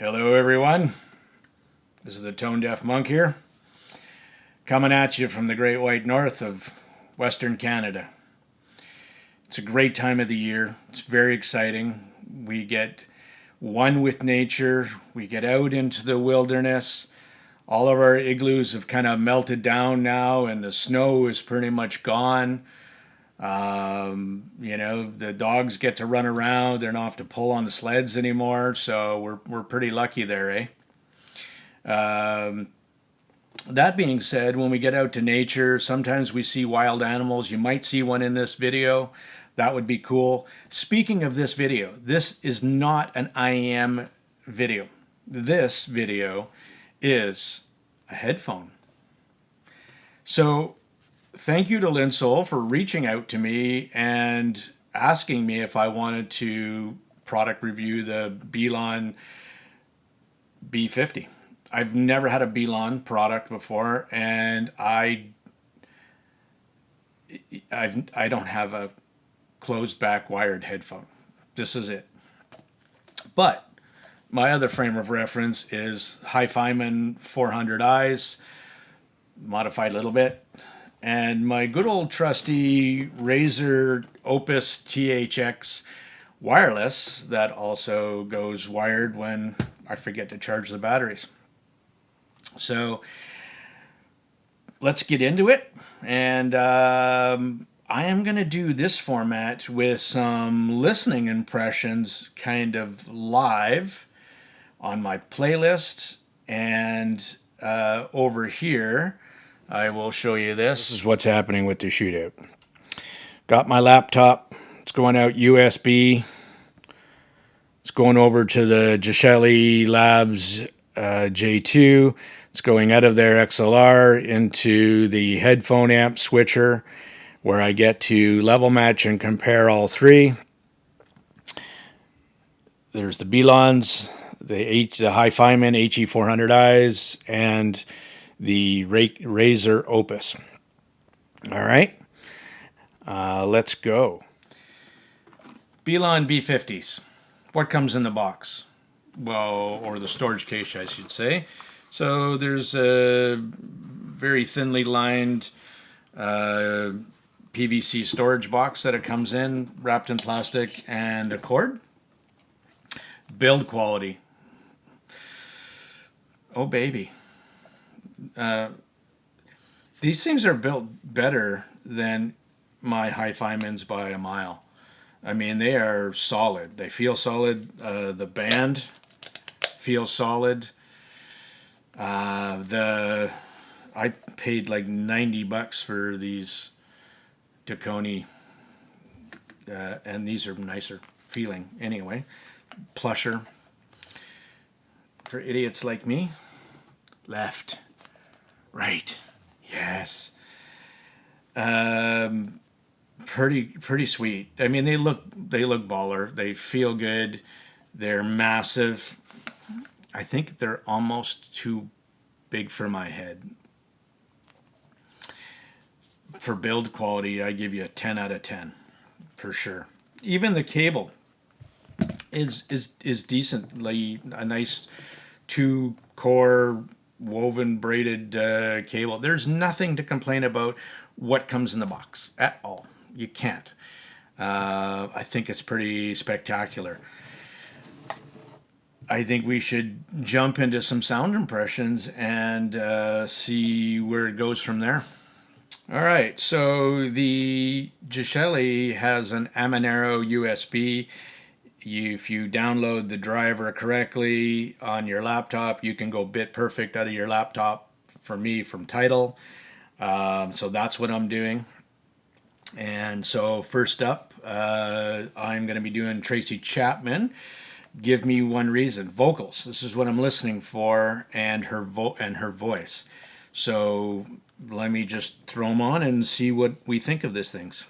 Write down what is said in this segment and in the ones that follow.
Hello, everyone. This is the Tone Deaf Monk here, coming at you from the Great White North of Western Canada. It's a great time of the year. It's very exciting. We get one with nature. We get out into the wilderness. All of our igloos have kind of melted down now, and the snow is pretty much gone. The dogs get to run around. They don't have to pull on the sleds anymore. So we're pretty lucky there, eh? Um, that being said, when we get out to nature, sometimes we see wild animals. You might see one in this video. That would be cool. Speaking of this video, this is not an IEM video. This video is a headphone. So thank you to Linsol for reaching out to me and asking me if I wanted to product review the Blon B50. I've never had a Blon product before, and I don't have a closed back wired headphone. This is it. But my other frame of reference is Hi-Fiman 400i's, modified a little bit, and my good old trusty Razer Opus THX wireless that also goes wired when I forget to charge the batteries. So let's get into it. And I am going to do this format with some listening impressions kind of live on my playlist. And over here, I will show you this. This is what's happening with the shootout. Got my laptop. It's going out USB. It's going over to the Gishelli Labs J2. It's going out of their XLR into the headphone amp switcher where I get to level match and compare all three. There's the Blons, the Hi-Fiman HE400i's, and the Razer Opus. All right, let's go. Blon B50s. What comes in the box? Well, or the storage case, I should say. So there's a very thinly lined PVC storage box that it comes in, wrapped in plastic, and a cord. Build quality. Oh, baby. These things are built better than my Hi-Fimans by a mile. I mean, they are solid. They feel solid. The band feels solid. I paid like $90 for these Taconi, and these are nicer feeling anyway. Plusher. For idiots like me, left, right, yes. Pretty sweet. I mean, they look baller. They feel good. They're massive. I think they're almost too big for my head. For build quality, I give you a 10 out of 10 for sure. Even the cable is decently a nice 2-core woven braided cable. There's nothing to complain about what comes in the box at all. You can't. I think it's pretty spectacular. I think we should jump into some sound impressions and see where it goes from there. All right, so the Gishelli has an Amanero USB. If you download the driver correctly on your laptop, you can go bit perfect out of your laptop, for me, from Tidal. So that's what I'm doing. And so first up, I'm going to be doing Tracy Chapman. Give Me One Reason. Vocals. This is what I'm listening for, and her voice. So let me just throw them on and see what we think of these things.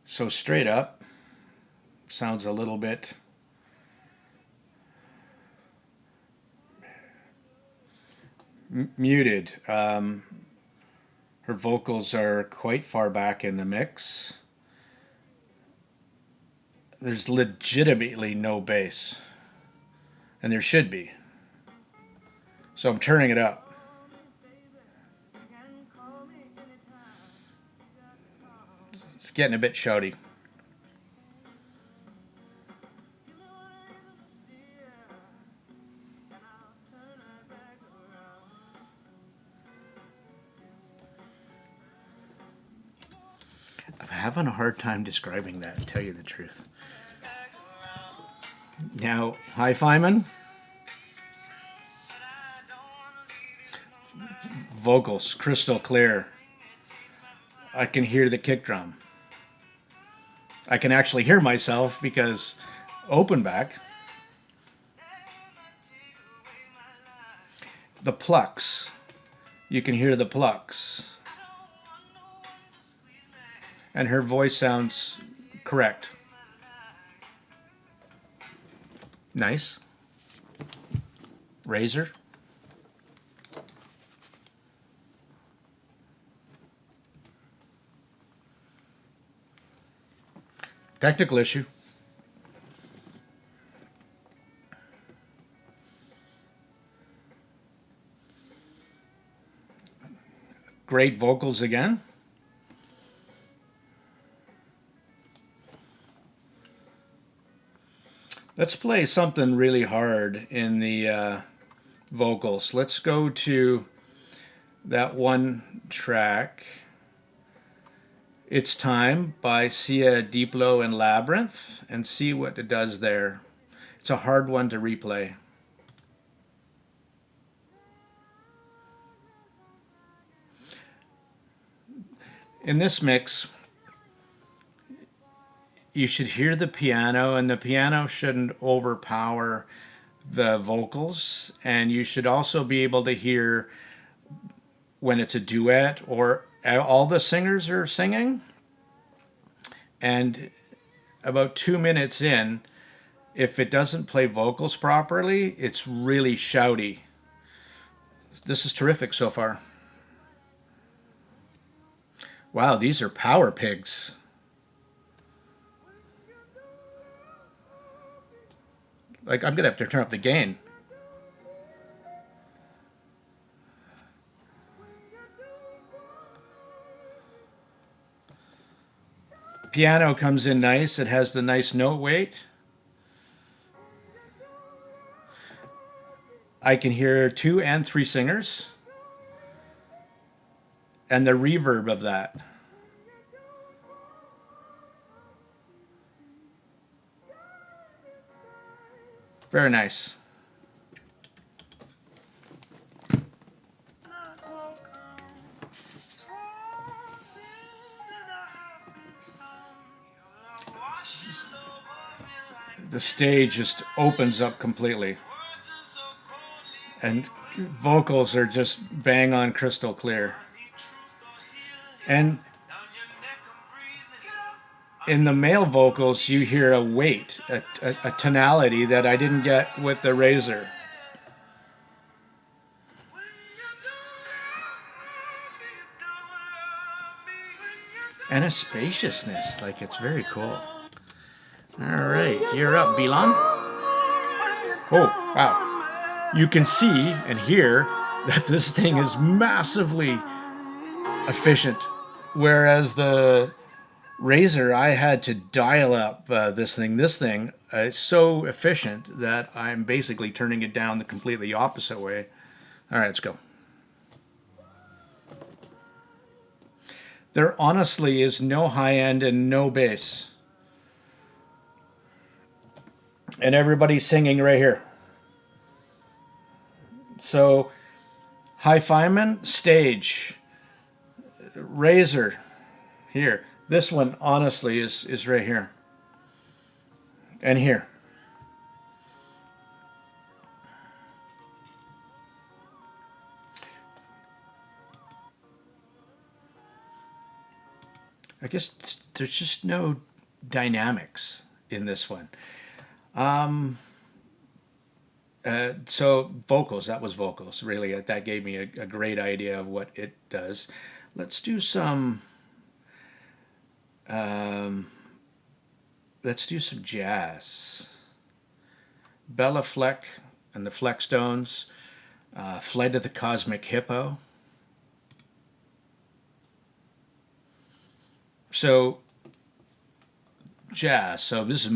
So straight up, sounds a little bit Muted. Her vocals are quite far back in the mix. There's legitimately no bass. And there should be. So I'm turning it up. It's getting a bit shouty. I'm having a hard time describing that, to tell you the truth. Now, hi-fiman. Vocals, crystal clear. I can hear the kick drum. I can actually hear myself because open back. The plucks. You can hear the plucks. And her voice sounds correct. Nice. Razor. Technical issue. Great vocals again. Let's play something really hard in the vocals. Let's go to that one track. It's Time by Sia, Diplo, and Labyrinth, and see what it does there. It's a hard one to replay. In this mix, you should hear the piano, and the piano shouldn't overpower the vocals, and you should also be able to hear when it's a duet or all the singers are singing. And about 2 minutes in, if it doesn't play vocals properly, it's really shouty. This is terrific so far. Wow, these are power pigs. Like, I'm gonna have to turn up the gain. Piano comes in nice. It has the nice note weight. I can hear 2 and 3 singers. And the reverb of that. Very nice. The stage just opens up completely. And vocals are just bang on crystal clear. And in the male vocals, you hear a weight, a tonality that I didn't get with the Razor. And a spaciousness, like it's very cool. All right, you're up, Blon. Oh, wow. You can see and hear that this thing is massively efficient, whereas the Razor, I had to dial up this thing. This thing is so efficient that I'm basically turning it down the completely opposite way. All right, let's go. There honestly is no high end and no bass. And everybody's singing right here. So, hi-fiman, stage. Razor, here. This one, honestly, is right here. And here. I guess there's just no dynamics in this one. So vocals, that was vocals. Really, that gave me a great idea of what it does. Let's do some. Um, let's do some jazz. Bella Fleck and the Fleckstones. Fled to the Cosmic Hippo. So jazz. So this is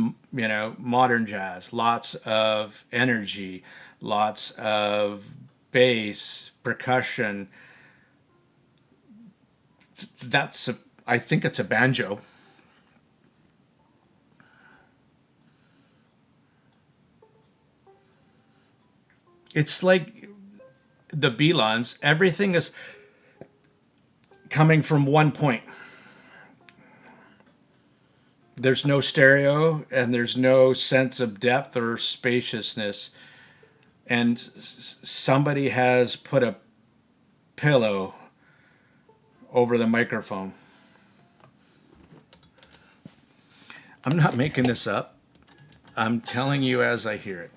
modern jazz. Lots of energy, lots of bass, percussion. I think it's a banjo. It's like the Blons. Everything is coming from one point. There's no stereo and there's no sense of depth or spaciousness. And somebody has put a pillow over the microphone. I'm not making this up. I'm telling you as I hear it.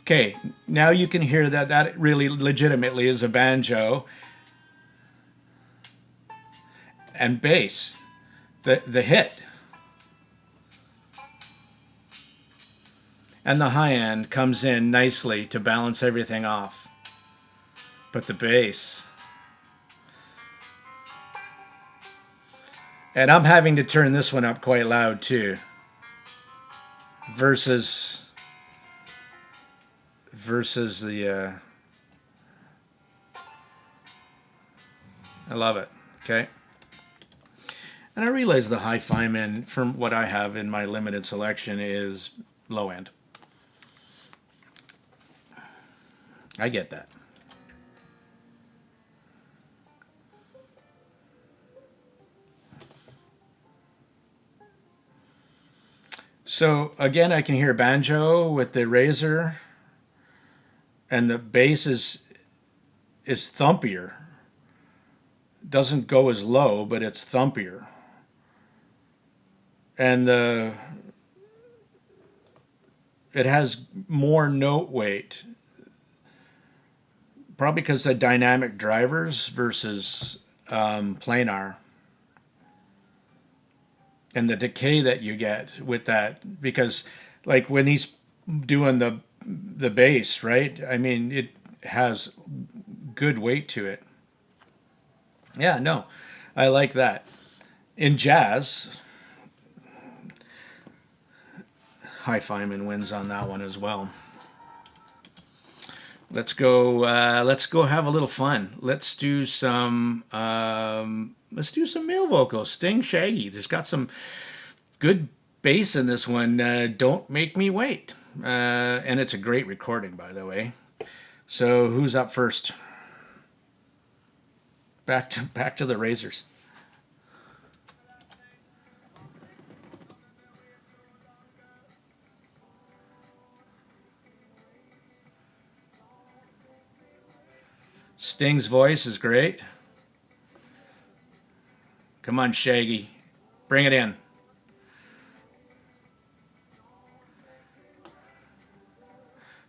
Okay, now you can hear that really legitimately is a banjo and bass, the hit. And the high end comes in nicely to balance everything off. But the bass. And I'm having to turn this one up quite loud too. Versus the I love it. Okay. And I realize the hi-fi from what I have in my limited selection is low end. I get that. So again, I can hear banjo with the razor, and the bass is thumpier. Doesn't go as low, but it's thumpier. And it has more note weight. Probably because the dynamic drivers versus planar. And the decay that you get with that, because like when he's doing the bass, right? I mean, it has good weight to it. Yeah, no, I like that. In jazz, hi-fiman wins on that one as well. Let's go. Let's go have a little fun. Let's do some. Let's do some male vocals. Sting, Shaggy. There's got some good bass in this one. Don't make me wait. And it's a great recording, by the way. So who's up first? Back to the Razors. Sting's voice is great. Come on, Shaggy. Bring it in.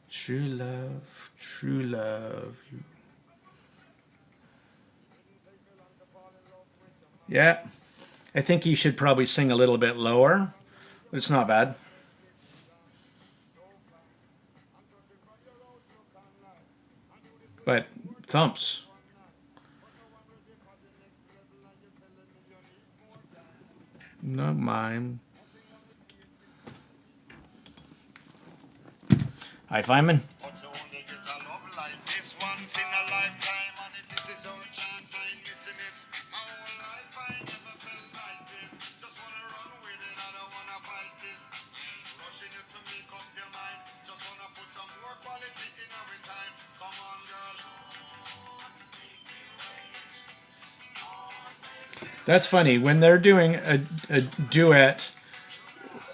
True love. Yeah, I think he should probably sing a little bit lower. It's not bad. But thumps. No mime. Hi, Feynman. That's funny. When they're doing a duet,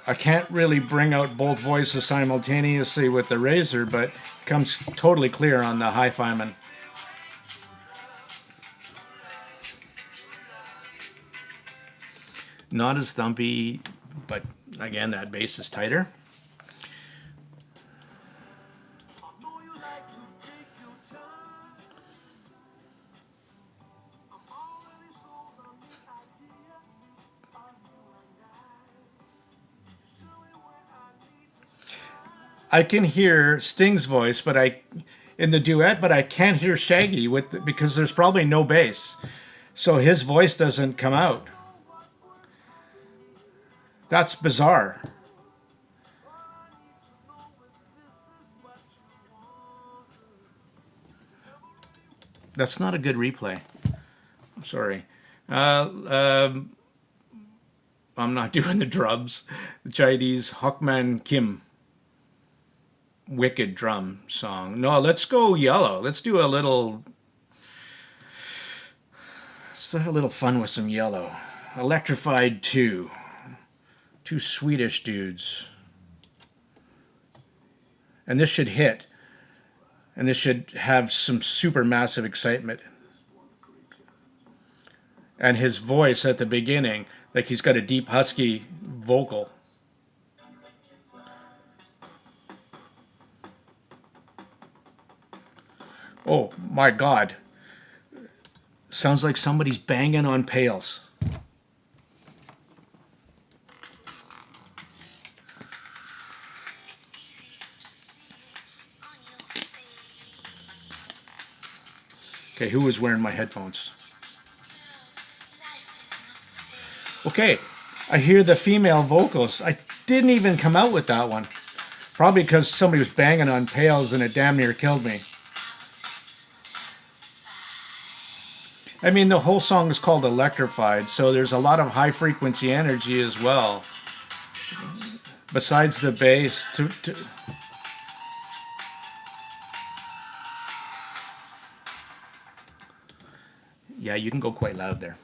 I can't really bring out both voices simultaneously with the Razor, but it comes totally clear on the hi-fiman. not as thumpy, but again, that bass is tighter. I can hear Sting's voice, but I in the duet, but I can't hear Shaggy because there's probably no bass, so his voice doesn't come out. That's bizarre. That's not a good replay. I'm sorry. Uh, um, I'm not doing the drums. The Chinese Hokman Kim wicked drum song. No, let's go yellow. Let's do a little. Let's have a little fun with some yellow. Electrified 2. Two Swedish dudes. And this should hit. And this should have some super massive excitement. And his voice at the beginning, like he's got a deep husky vocal. Oh my God. Sounds like somebody's banging on pails. Okay, who was wearing my headphones? Okay, I hear the female vocals. I didn't even come out with that one. Probably because somebody was banging on pails and it damn near killed me. I mean, the whole song is called Electrified, so there's a lot of high frequency energy as well. Besides the bass. Yeah, you can go quite loud there.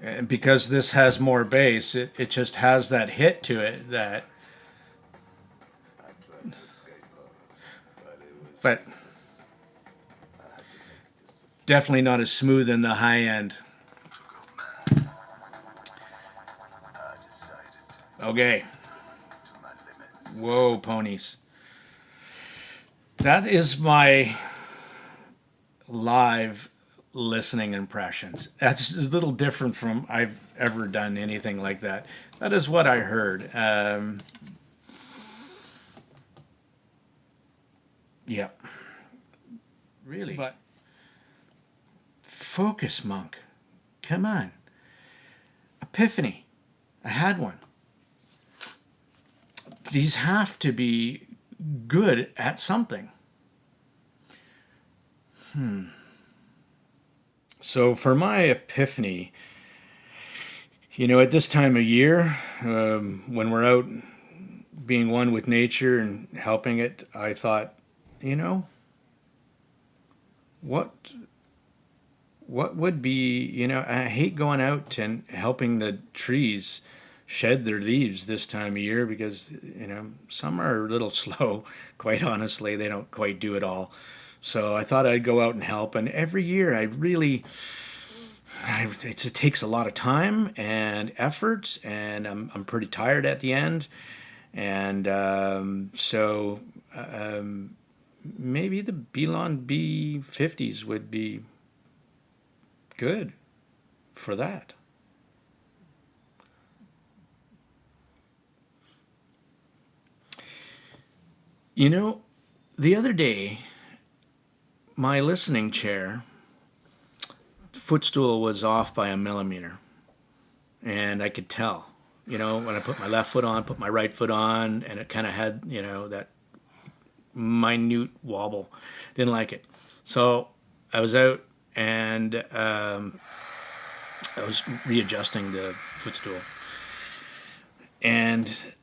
And because this has more bass, it just has that hit to it that. But definitely not as smooth in the high end. Okay. Whoa, ponies. That is my live listening impressions. That's a little different from I've ever done anything like that. That is what I heard. Yeah. Really? But Focus Monk. Come on. Epiphany. I had one. These have to be good at something. So for my epiphany, at this time of year, when we're out being one with nature and helping it, I thought, what would be, I hate going out and helping the trees shed their leaves this time of year because, some are a little slow, quite honestly. They don't quite do it all. So I thought I'd go out and help. And every year it takes a lot of time and effort, and I'm pretty tired at the end. And so maybe the Blon B50s would be good for that. The other day, my listening chair footstool was off by a millimeter, and I could tell. When I put my left foot on, put my right foot on, and it kind of had, that minute wobble. Didn't like it. So I was out and I was readjusting the footstool. And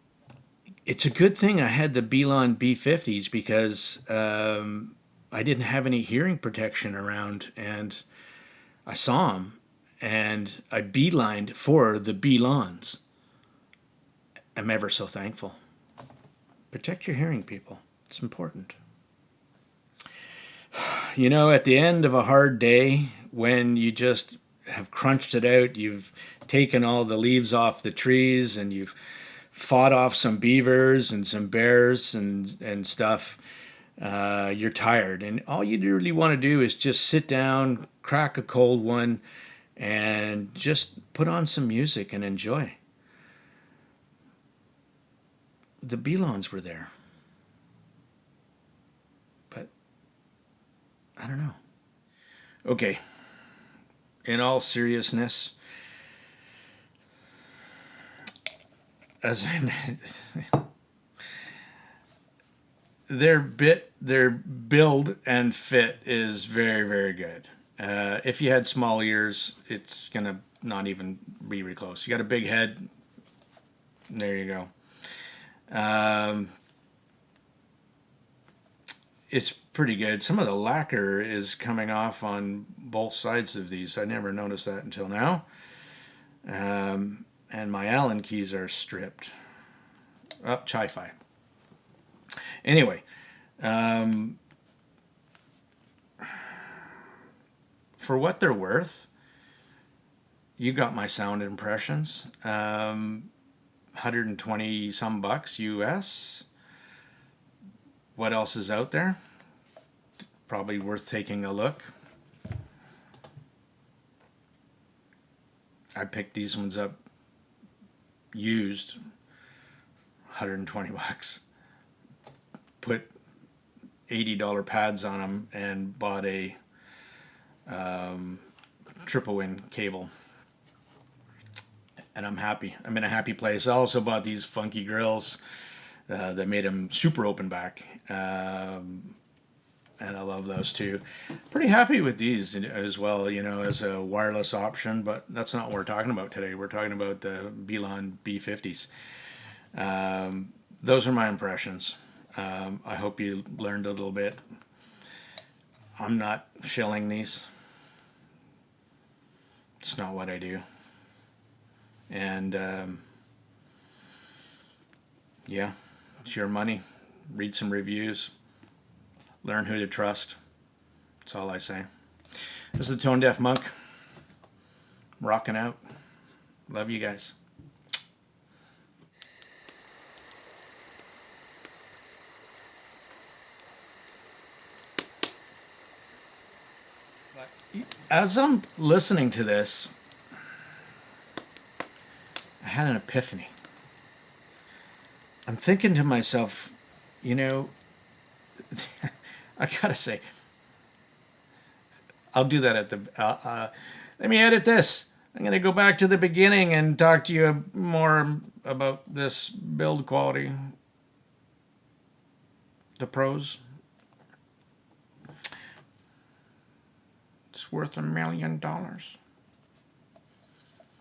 it's a good thing I had the Blon B50s because I didn't have any hearing protection around, and I saw them, and I beelined for the Blons. am ever so thankful. Protect your hearing, people. It's important. You know, at the end of a hard day, when you just have crunched it out, you've taken all the leaves off the trees and you've fought off some beavers and some bears and stuff, you're tired. And all you really want to do is just sit down, crack a cold one, and just put on some music and enjoy. The Blons were there. But I don't know. Okay, in all seriousness, as their build and fit is very, very good. If you had small ears, it's gonna not even be really close. You got a big head. There you go. It's pretty good. Some of the lacquer is coming off on both sides of these. I never noticed that until now. And my Allen keys are stripped. Oh, Chi-Fi. Anyway, for what they're worth, you got my sound impressions. 120 some bucks US. What else is out there? Probably worth taking a look. I picked these ones up used, 120 bucks. Put $80 pads on them and bought a triple win cable. And I'm happy. I'm in a happy place. I also bought these funky grills that made them super open back. And I love those too. Pretty happy with these as well, you know, as a wireless option, but that's not what we're talking about today. We're talking about the Blon B50s. Those are my impressions. I hope you learned a little bit. I'm not shilling these. It's not what I do. And yeah, it's your money. Read some reviews. Learn who to trust. That's all I say. This is the Tone Deaf Monk. Rocking out. Love you guys. As I'm listening to this, I had an epiphany. I'm thinking to myself, you know, I gotta say, I'll do that at the. Let me edit this. I'm gonna go back to the beginning and talk to you more about this build quality. The pros. It's worth $1 million.